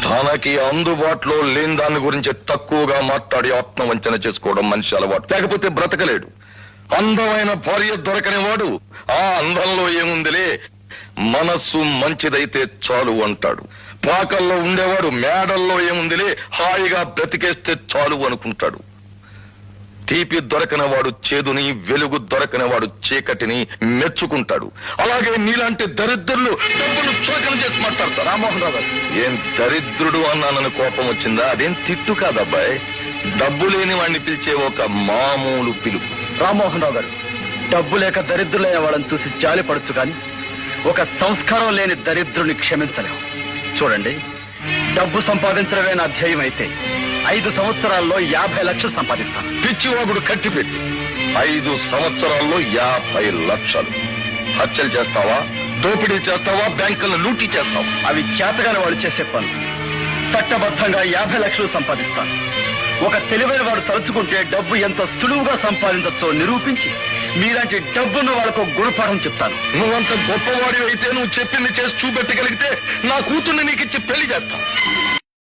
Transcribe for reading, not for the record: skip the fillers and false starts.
తనకి అందుబాటులో లేని దాని గురించి తక్కువగా మాట్లాడి ఆత్మవంచన చేసుకోవడం మనిషి అలవాటు. లేకపోతే బ్రతకలేడు. అందమైన భార్య దొరకని వాడు ఆ అందంలో ఏముందిలే, మనస్సు మంచిదైతే చాలు అంటాడు. పాకల్లో ఉండేవాడు మేడల్లో ఏముందిలే, హాయిగా బ్రతికేస్తే చాలు అనుకుంటాడు. తీపి దొరకనివాడు చేదుని, వెలుగు దొరకనివాడు చీకటిని మెచ్చుకుంటాడు. అలాగే నీలాంటి దరిద్రులు డబ్బులు చులకన చేసి మాట్లాడతారు. రామ్మోహన్ రావు గారు, ఏం దరిద్రుడు అన్నానని కోపం వచ్చిందా? అదేం తిట్టు కాదబ్బాయ్, డబ్బు లేని వాడిని పిలిచే ఒక మామూలు పిలుపు. రామ్మోహన్ రావు గారు, డబ్బు లేక దరిద్రులైన వాళ్ళని చూసి జాలి పడచ్చు కానీ ఒక సంస్కారం లేని దరిద్రుని క్షమించలేము. చూడండి, డబ్బు సంపాదించడమే నా ధ్యేయం అయితే 5 సంవత్సరాల్లో 50 లక్షలు సంపాదిస్తాను. పిచ్చివాగుడు కట్టిపెట్టి 5 సంవత్సరాల్లో 50 లక్షలు. హత్యలు చేస్తావా, దోపిడీ చేస్తావా, బ్యాంకులను లూటీ చేస్తావా? అవి చేతగాని వాళ్ళు చేసే పనులు. చట్టబద్ధంగా 50 లక్షలు సంపాదిస్తాను. ఒక తెలివైన వాడు తలుచుకుంటే డబ్బు ఎంత సులువుగా సంపాదించవచ్చో నిరూపించి మీలాంటి డబ్బును వాళ్ళకు గుణపాఠం చెప్తాను. నువ్వంత గొప్పవాడి అయితే నువ్వు చెప్పింది చేసి చూపెట్టగలిగితే నా కూతుర్ని నీకు ఇచ్చి పెళ్లి చేస్తాను.